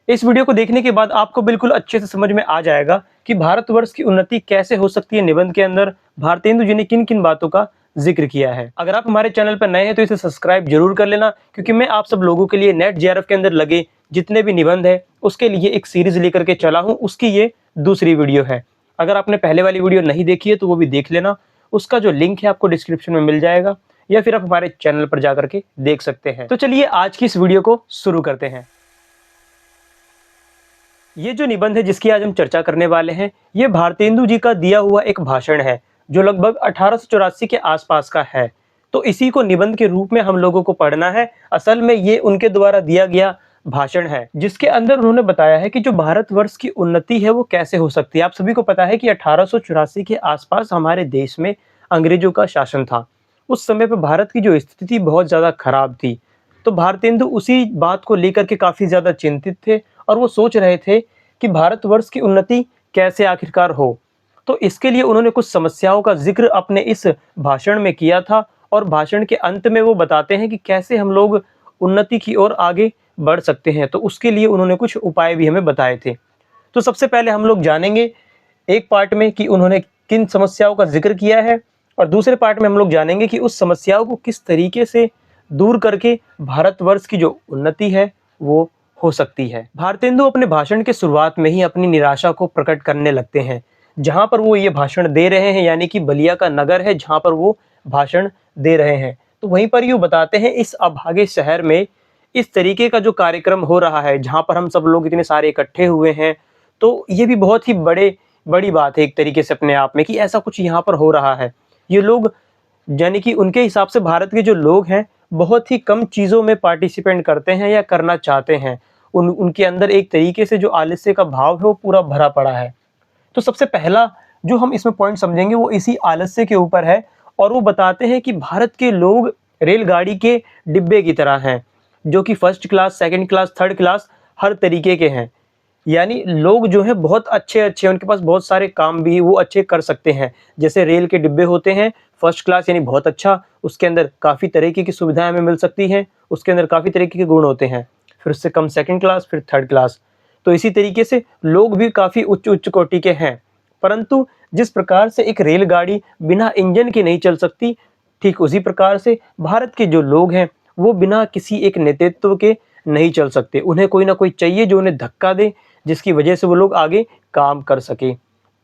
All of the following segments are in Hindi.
इस वीडियो को देखने के बाद आपको बिल्कुल अच्छे से समझ में आ जाएगा कि भारतवर्ष की उन्नति कैसे हो सकती है। निबंध के अंदर भारतेंदु जी ने किन किन बातों का जिक्र किया है। अगर आप हमारे चैनल पर नए हैं तो इसे सब्सक्राइब जरूर कर लेना, क्योंकि मैं आप सब लोगों के लिए नेट जेआरएफ के अंदर लगे जितने भी निबंध है उसके लिए एक सीरीज लेकर के चला हूं। उसकी ये दूसरी वीडियो है। अगर आपने पहले वाली वीडियो नहीं देखी है तो वो भी देख लेना। उसका जो लिंक है आपको डिस्क्रिप्शन में मिल जाएगा, या फिर आप हमारे चैनल पर जाकर के देख सकते हैं। तो चलिए आज की इस वीडियो को शुरू करते हैं। ये जो निबंध है जिसकी आज हम चर्चा करने वाले हैं, ये भारतेंदु जी का दिया हुआ एक भाषण है जो लगभग 1884 के आसपास का है। तो इसी को निबंध के रूप में हम लोगों को पढ़ना है। असल में ये उनके द्वारा दिया गया भाषण है, जिसके अंदर उन्होंने बताया है कि जो भारतवर्ष की उन्नति है वो कैसे हो सकती है। आप सभी को पता है कि 1884 के आसपास हमारे देश में अंग्रेजों का शासन था। उस समय पर भारत की जो स्थिति बहुत ज़्यादा खराब थी। तो भारतेंदु उसी बात को लेकर के काफ़ी ज़्यादा चिंतित थे और वो सोच रहे थे कि भारतवर्ष की उन्नति कैसे आखिरकार हो। तो इसके लिए उन्होंने कुछ समस्याओं का जिक्र अपने इस भाषण में किया था, और भाषण के अंत में वो बताते हैं कि कैसे हम लोग उन्नति की ओर आगे बढ़ सकते हैं। तो उसके लिए उन्होंने कुछ उपाय भी हमें बताए थे। तो सबसे पहले हम लोग जानेंगे एक पार्ट में कि उन्होंने किन समस्याओं का जिक्र किया है, और दूसरे पार्ट में हम लोग जानेंगे कि उस समस्याओं को किस तरीके से दूर करके भारतवर्ष की जो उन्नति है वो हो सकती है। भारतेंदु अपने भाषण के शुरुआत में ही अपनी निराशा को प्रकट करने लगते हैं। जहां पर वो ये भाषण दे रहे हैं, यानी कि बलिया का नगर है जहां पर वो भाषण दे रहे हैं, तो वहीं पर यूँ बताते हैं इस अभागे शहर में इस तरीके का जो कार्यक्रम हो रहा है, जहां पर हम सब लोग इतने सारे इकट्ठे हुए हैं। तो ये भी बहुत ही बड़ी बात है एक तरीके से अपने आप में, कि ऐसा कुछ यहाँ पर हो रहा है। ये लोग, यानी कि उनके हिसाब से भारत के जो लोग हैं बहुत ही कम चीज़ों में पार्टिसिपेट करते हैं या करना चाहते हैं। उनके अंदर एक तरीके से जो आलस्य का भाव है वो पूरा भरा पड़ा है। तो सबसे पहला जो हम इसमें पॉइंट समझेंगे वो इसी आलस्य के ऊपर है, और वो बताते हैं कि भारत के लोग रेलगाड़ी के डिब्बे की तरह हैं, जो कि first class, second class, third class हर तरीके के हैं। यानी लोग जो है बहुत अच्छे उनके पास बहुत सारे काम भी वो अच्छे कर सकते हैं। जैसे रेल के डिब्बे होते हैं फर्स्ट क्लास, यानी बहुत अच्छा, उसके अंदर काफ़ी तरीके की सुविधाएं हमें मिल सकती हैं, उसके अंदर काफ़ी तरीके के गुण होते हैं। फिर उससे कम सेकंड क्लास, फिर थर्ड क्लास। तो इसी तरीके से लोग भी काफ़ी उच्च कोटि के हैं। परंतु जिस प्रकार से एक रेलगाड़ी बिना इंजन के नहीं चल सकती, ठीक उसी प्रकार से भारत के जो लोग हैं वो बिना किसी एक नेतृत्व के नहीं चल सकते। उन्हें कोई ना कोई चाहिए जो उन्हें धक्का दे, जिसकी वजह से वो लोग आगे काम कर सके।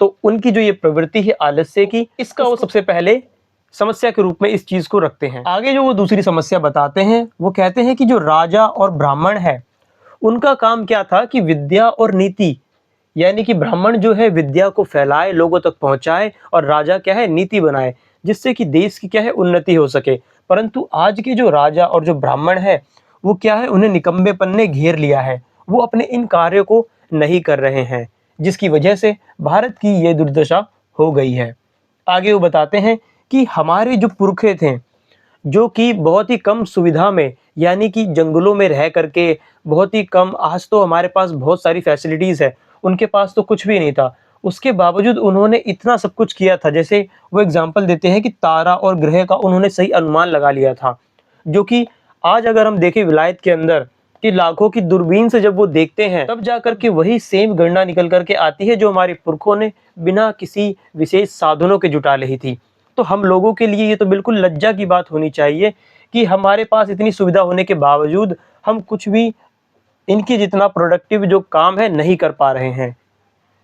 तो उनकी जो ये प्रवृत्ति है आलस्य की, इसका वो सबसे पहले समस्या के रूप में इस चीज को रखते हैं। आगे जो वो दूसरी समस्या बताते हैं, वो कहते हैं कि जो राजा और ब्राह्मण है उनका काम क्या था कि विद्या और नीति, यानी कि ब्राह्मण जो है विद्या को फैलाए, लोगों तक पहुंचाए, और राजा क्या है नीति बनाए, जिससे कि देश की क्या है उन्नति हो सके। परंतु आज के जो राजा और जो ब्राह्मण है वो क्या है, उन्हें निकम्मेपन ने घेर लिया है। वो अपने इन कार्यों को नहीं कर रहे हैं, जिसकी वजह से भारत की ये दुर्दशा हो गई है। आगे वो बताते हैं कि हमारे जो पुरखे थे, जो कि बहुत ही कम सुविधा में, यानी कि जंगलों में रह करके बहुत ही कम, आज तो हमारे पास बहुत सारी फैसिलिटीज़ है, उनके पास तो कुछ भी नहीं था। उसके बावजूद उन्होंने इतना सब कुछ किया था। जैसे वो एग्जाम्पल देते हैं कि तारा और ग्रह का उन्होंने सही अनुमान लगा लिया था, जो कि आज अगर हम देखें विलायत के अंदर कि लाखों की दूरबीन से जब वो देखते हैं तब जाकर के वही सेम गणना निकल करके आती है जो हमारे पुरखों ने बिना किसी विशेष साधनों के जुटा ली थी। तो हम लोगों के लिए ये तो बिल्कुल लज्जा की बात होनी चाहिए कि हमारे पास इतनी सुविधा होने के बावजूद हम कुछ भी इनके जितना प्रोडक्टिव जो काम है नहीं कर पा रहे हैं।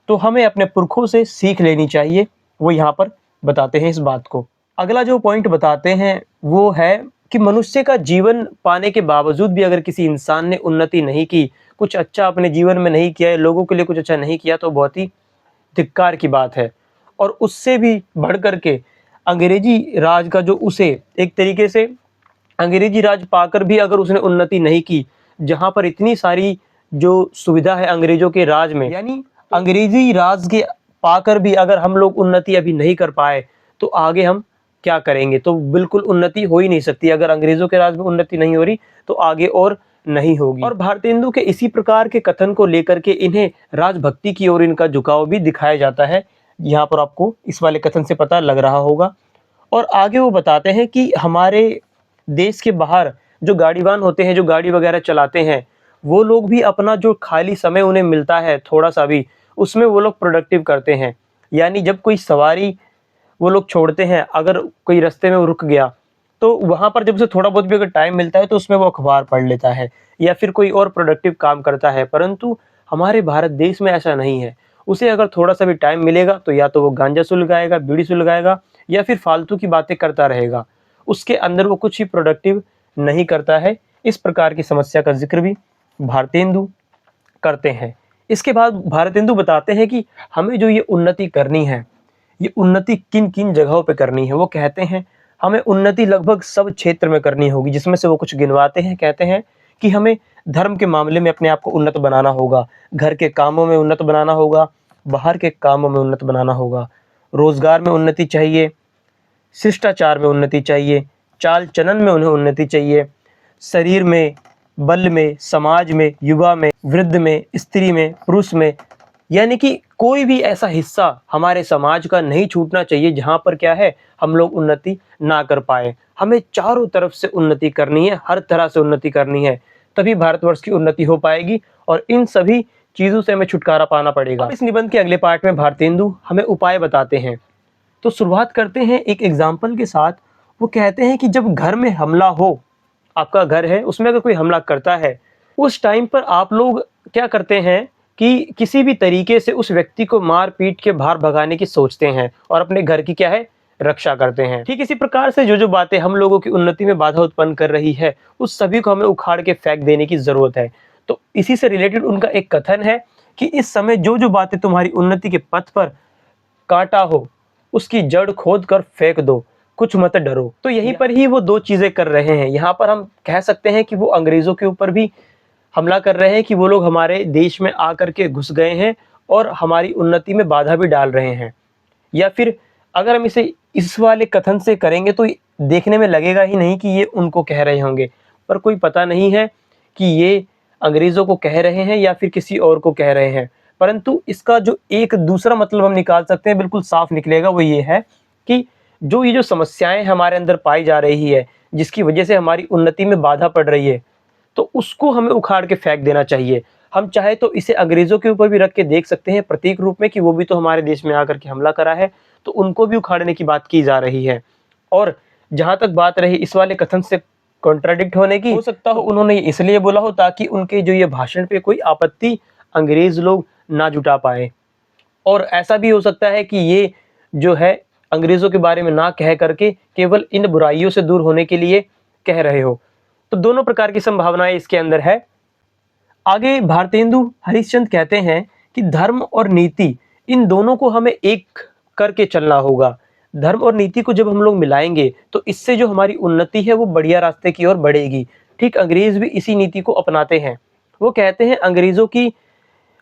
तो हमें अपने पुरखों से सीख लेनी चाहिए, वो यहाँ पर बताते हैं इस बात को। अगला जो पॉइंट बताते हैं वो है कि मनुष्य का जीवन पाने के बावजूद भी अगर किसी इंसान ने उन्नति नहीं की, कुछ अच्छा अपने जीवन में नहीं किया है, लोगों के लिए कुछ अच्छा नहीं किया, तो बहुत ही धिक्कार की बात है। और उससे भी बढ़ कर के अंग्रेजी राज का जो उसे एक तरीके से अंग्रेजी राज पाकर भी अगर उसने उन्नति नहीं की, जहाँ पर इतनी सारी जो सुविधा है अंग्रेजों के राज में, यानी अंग्रेजी राज के पाकर भी अगर हम लोग उन्नति अभी नहीं कर पाए तो आगे हम क्या करेंगे। तो बिल्कुल उन्नति हो ही नहीं सकती। अगर अंग्रेजों के राज में उन्नति नहीं हो रही तो आगे और नहीं होगी। और भारतेंदु के इसी प्रकार के कथन को लेकर के इन्हें राजभक्ति की ओर इनका झुकाव भी दिखाया जाता है। यहाँ पर आपको इस वाले कथन से पता लग रहा होगा। और आगे वो बताते हैं कि हमारे देश के बाहर जो गाड़ीवान होते हैं, जो गाड़ी वगैरह चलाते हैं, वो लोग भी अपना जो खाली समय उन्हें मिलता है थोड़ा सा भी, उसमें वो लोग प्रोडक्टिव करते हैं। यानी जब कोई सवारी वो लोग छोड़ते हैं, अगर कोई रास्ते में वो रुक गया, तो वहाँ पर जब उसे थोड़ा बहुत भी अगर टाइम मिलता है तो उसमें वो अखबार पढ़ लेता है या फिर कोई और प्रोडक्टिव काम करता है। परंतु हमारे भारत देश में ऐसा नहीं है। उसे अगर थोड़ा सा भी टाइम मिलेगा तो या तो वो गांजा सुलगाएगा, बीड़ी सुलगाएगा या फिर फालतू की बातें करता रहेगा। उसके अंदर वो कुछ ही प्रोडक्टिव नहीं करता है। इस प्रकार की समस्या का ज़िक्र भी भारतेंदु करते हैं। इसके बाद भारतेंदु बताते हैं कि हमें जो ये उन्नति करनी है, ये उन्नति किन-किन जगहों पे करनी है। वो कहते हैं हमें उन्नति लगभग सब क्षेत्र में करनी होगी, जिसमें से वो कुछ गिनवाते हैं। कहते हैं कि हमें धर्म के मामले में अपने आप को उन्नत बनाना होगा, घर के कामों में उन्नत बनाना होगा, बाहर के कामों में उन्नत बनाना होगा, रोजगार में उन्नति चाहिए, शिष्टाचार में उन्नति चाहिए, चाल-चलन में उन्हें उन्नति चाहिए, शरीर में, बल में, समाज में, युवा में, वृद्ध में, स्त्री में, पुरुष में। यानी कि कोई भी ऐसा हिस्सा हमारे समाज का नहीं छूटना चाहिए जहाँ पर क्या है हम लोग उन्नति ना कर पाए। हमें चारों तरफ से उन्नति करनी है, हर तरह से उन्नति करनी है, तभी भारतवर्ष की उन्नति हो पाएगी और इन सभी चीज़ों से हमें छुटकारा पाना पड़ेगा। इस निबंध के अगले पार्ट में भारतेंदु हमें उपाय बताते हैं। तो शुरुआत करते हैं एक एग्जाम्पल के साथ। वो कहते हैं कि जब घर में हमला हो, आपका घर है उसमें अगर कोई हमला करता है, उस टाइम पर आप लोग क्या करते हैं कि किसी भी तरीके से उस व्यक्ति को मार पीट के बाहर भगाने की सोचते हैं और अपने घर की क्या है रक्षा करते हैं। ठीक इसी प्रकार से जो जो बातें हम लोगों की उन्नति में बाधा उत्पन्न कर रही है, उस सभी को हमें उखाड़ के फेंक देने की जरूरत है। तो इसी से रिलेटेड उनका एक कथन है कि इस समय जो जो बातें तुम्हारी उन्नति के पथ पर कांटा हो, उसकी जड़ खोद कर फेंक दो, कुछ मत डरो। तो यहीं पर ही वो दो चीजें कर रहे हैं। यहाँ पर हम कह सकते हैं कि वो अंग्रेजों के ऊपर भी हमला कर रहे हैं कि वो लोग हमारे देश में आकर के घुस गए हैं और हमारी उन्नति में बाधा भी डाल रहे हैं। या फिर अगर हम इसे इस वाले कथन से करेंगे तो देखने में लगेगा ही नहीं कि ये उनको कह रहे होंगे, पर कोई पता नहीं है कि ये अंग्रेजों को कह रहे हैं या फिर किसी और को कह रहे हैं। परंतु इसका जो एक दूसरा मतलब हम निकाल सकते हैं, बिल्कुल साफ निकलेगा, वो ये है कि ये जो समस्याएं हमारे अंदर पाई जा रही है, जिसकी वजह से हमारी उन्नति में बाधा पड़ रही है, तो उसको हमें उखाड़ के फेंक देना चाहिए। हम चाहे तो इसे अंग्रेजों के ऊपर भी रख के देख सकते हैं प्रतीक रूप में कि वो भी तो हमारे देश में आकर के हमला करा है, तो उनको भी उखाड़ने की बात की जा रही है। और जहाँ तक बात रही इस वाले कथन से कॉन्ट्राडिक्ट होने की, हो सकता हो उन्होंने इसलिए बोला हो ताकि उनके जो ये भाषण पे कोई आपत्ति अंग्रेज लोग ना जुटा पाए। और ऐसा भी हो सकता है कि ये जो है अंग्रेजों के बारे में ना कह करके केवल इन बुराइयों से दूर होने के लिए कह रहे हो। तो दोनों प्रकार की संभावनाएं इसके अंदर है। आगे भारतेंदु हरिश्चंद्र कहते हैं कि धर्म और नीति, इन दोनों को हमें एक करके चलना होगा। धर्म और नीति को जब हम लोग मिलाएंगे तो इससे जो हमारी उन्नति है वो बढ़िया रास्ते की ओर बढ़ेगी। ठीक अंग्रेज भी इसी नीति को अपनाते हैं। वो कहते हैं, अंग्रेजों की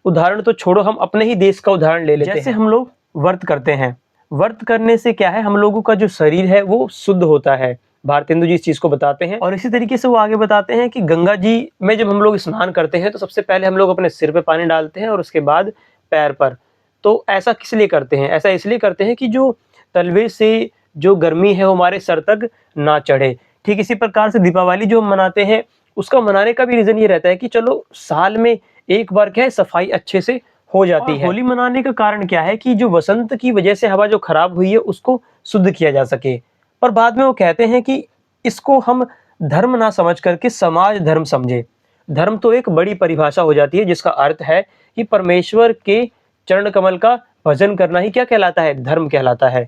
उदाहरण तो छोड़ो, हम अपने ही देश का उदाहरण ले लेते हैं। जैसे हम लोग व्रत करते हैं, व्रत करने से क्या है हम लोगों का जो शरीर है वो शुद्ध होता है। भारतेंदु जी इस चीज को बताते हैं। और इसी तरीके से वो आगे बताते हैं कि गंगा जी में जब हम लोग स्नान करते हैं तो सबसे पहले हम लोग अपने सिर पे पानी डालते हैं और उसके बाद पैर पर। तो ऐसा किस लिए करते हैं? ऐसा इसलिए करते हैं कि जो तलवे से जो गर्मी है वो हमारे सर तक ना चढ़े। ठीक इसी प्रकार से दीपावली जो हम मनाते हैं, उसका मनाने का भी रीजन ये रहता है कि चलो साल में एक बार क्या है सफाई अच्छे से हो जाती है। होली मनाने का कारण क्या है कि जो वसंत की वजह से हवा जो खराब हुई है उसको शुद्ध किया जा सके। पर बाद में वो कहते हैं कि इसको हम धर्म ना समझ करके समाज धर्म समझे। धर्म तो एक बड़ी परिभाषा हो जाती है जिसका अर्थ है कि परमेश्वर के चरण कमल का भजन करना ही क्या कहलाता है? धर्म कहलाता है।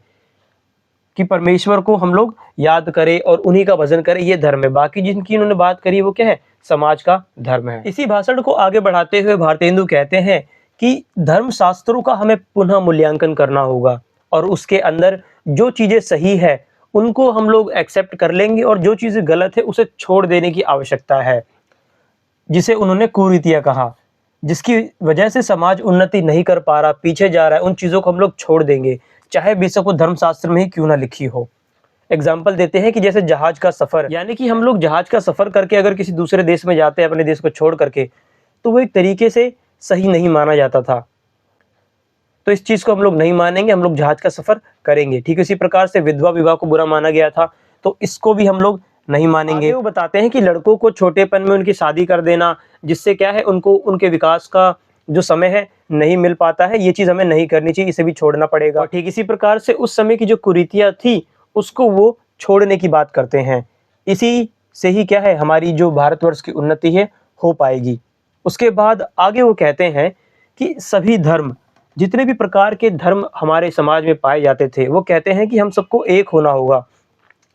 कि परमेश्वर को हम लोग याद करें और उन्हीं का भजन करें, ये धर्म है। बाकी जिनकी इन्होंने बात करी वो क्या है? समाज का धर्म है। इसी भाषण को आगे बढ़ाते हुए भारतेंदु कहते हैं कि धर्म शास्त्रों का हमें पुनः मूल्यांकन करना होगा और उसके अंदर जो चीजें सही है उनको हम लोग एक्सेप्ट कर लेंगे और जो चीजें गलत है उसे छोड़ देने की आवश्यकता है, जिसे उन्होंने कुरीतियां कहा, जिसकी वजह से समाज उन्नति नहीं कर पा रहा, पीछे जा रहा है, उन चीजों को हम लोग छोड़ देंगे, चाहे बेशक वो धर्मशास्त्र में ही क्यों ना लिखी हो। एग्जाम्पल देते हैं कि जैसे जहाज का सफर, यानी कि हम लोग जहाज का सफर करके अगर किसी दूसरे देश में जाते हैं अपने देश को छोड़ करके, तो वो एक तरीके से सही नहीं माना जाता था। तो इस चीज को हम लोग नहीं मानेंगे, हम लोग जहाज का सफर करेंगे। ठीक इसी प्रकार से विधवा विवाह को बुरा माना गया था, तो इसको भी हम लोग नहीं मानेंगे। वो बताते हैं कि लड़कों को छोटेपन में उनकी शादी कर देना, जिससे क्या है उनको उनके विकास का जो समय है नहीं मिल पाता है, ये चीज़ हमें नहीं करनी चाहिए, इसे भी छोड़ना पड़ेगा। और ठीक इसी प्रकार से उस समय की जो कुरीतियाँ थी उसको वो छोड़ने की बात करते हैं। इसी से ही क्या है हमारी जो भारतवर्ष की उन्नति है हो पाएगी। उसके बाद आगे वो कहते हैं कि सभी धर्म, जितने भी प्रकार के धर्म हमारे समाज में पाए जाते थे, वो कहते हैं कि हम सबको एक होना होगा,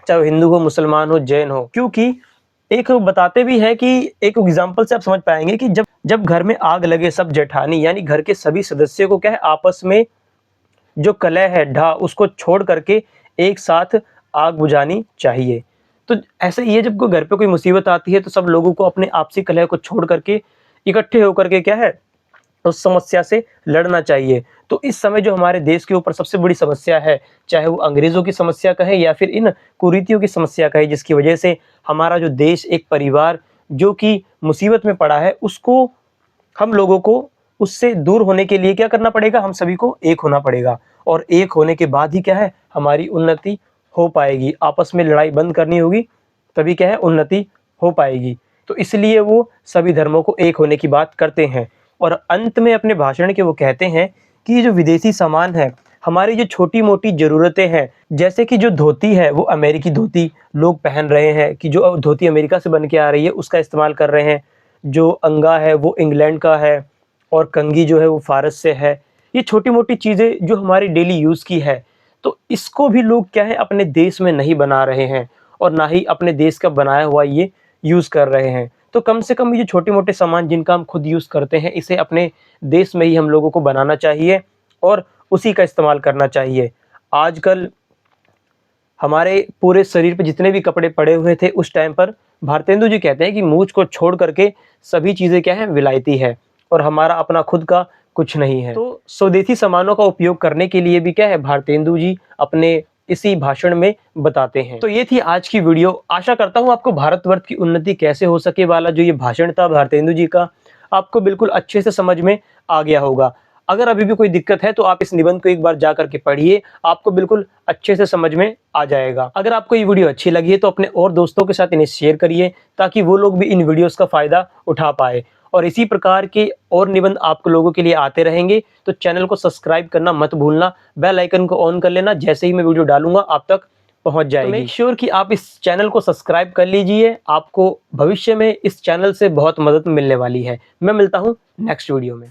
चाहे हिंदू हो, मुसलमान हो, जैन हो। क्योंकि एक बताते भी हैं कि एक एग्जाम्पल से आप समझ पाएंगे कि जब घर में आग लगे सब जेठानी यानी घर के सभी सदस्यों को क्या है आपस में जो कलह है ढा उसको छोड़ करके एक साथ आग बुझानी चाहिए। तो ऐसे ये जब कोई घर पे कोई मुसीबत आती है तो सब लोगों को अपने आपसी कलह को छोड़ करके इकट्ठे होकर के क्या है उस समस्या से लड़ना चाहिए। तो इस समय जो हमारे देश के ऊपर सबसे बड़ी समस्या है, चाहे वो अंग्रेज़ों की समस्या कहे या फिर इन कुरीतियों की समस्या कहे, जिसकी वजह से हमारा जो देश एक परिवार जो कि मुसीबत में पड़ा है, उसको हम लोगों को उससे दूर होने के लिए क्या करना पड़ेगा, हम सभी को एक होना पड़ेगा। और एक होने के बाद ही क्या है हमारी उन्नति हो पाएगी। आपस में लड़ाई बंद करनी होगी, तभी क्या है उन्नति हो पाएगी। तो इसलिए वो सभी धर्मों को एक होने की बात करते हैं। और अंत में अपने भाषण के वो कहते हैं कि ये जो विदेशी सामान है, हमारी जो छोटी-मोटी ज़रूरतें हैं, जैसे कि जो धोती है वो अमेरिकी धोती लोग पहन रहे हैं, कि जो धोती अमेरिका से बन के आ रही है उसका इस्तेमाल कर रहे हैं। जो अंगा है वो इंग्लैंड का है और कंघी जो है वो फ़ारस से है। ये छोटी-मोटी चीज़ें जो हमारी डेली यूज़ की है, तो इसको भी लोग क्या है अपने देश में नहीं बना रहे हैं और ना ही अपने देश का बनाया हुआ ये यूज़ कर रहे हैं। तो कम से कम ये छोटे-मोटे सामान जिनका हम खुद यूज़ करते हैं, इसे अपने देश में ही हम लोगों को बनाना चाहिए और उसी का इस्तेमाल करना चाहिए। आजकल हमारे पूरे शरीर पे जितने भी कपड़े पड़े हुए थे उस टाइम पर भारतेंदु जी कहते हैं कि मूंछ को छोड़ करके सभी चीज़ें क्या है विलायती है और हमारा अपना खुद का कुछ नहीं है। तो स्वदेशी सामानों का उपयोग करने के लिए भी क्या है भारतेंदु जी अपने इसी भाषण में बताते हैं। तो ये थी आज की वीडियो। आशा करता हूँ आपको भारतवर्ष की उन्नति कैसे हो सके वाला जो ये भाषण था भारतेंदु जी का, आपको बिल्कुल अच्छे से समझ में आ गया होगा। अगर अभी भी कोई दिक्कत है तो आप इस निबंध को एक बार जा करके पढ़िए, आपको बिल्कुल अच्छे से समझ में आ जाएगा। अगर आपको ये वीडियो अच्छी लगी है तो अपने और दोस्तों के साथ इन्हें शेयर करिए ताकि वो लोग भी इन वीडियोस का फ़ायदा उठा पाए। और इसी प्रकार के और निबंध आप लोगों के लिए आते रहेंगे, तो चैनल को सब्सक्राइब करना मत भूलना, बेल आइकन को ऑन कर लेना, जैसे ही मैं वीडियो डालूंगा आप तक पहुंच जाएगी। तो मेक श्योर कि आप इस चैनल को सब्सक्राइब कर लीजिए, आपको भविष्य में इस चैनल से बहुत मदद मिलने वाली है। मैं मिलता हूँ नेक्स्ट वीडियो में।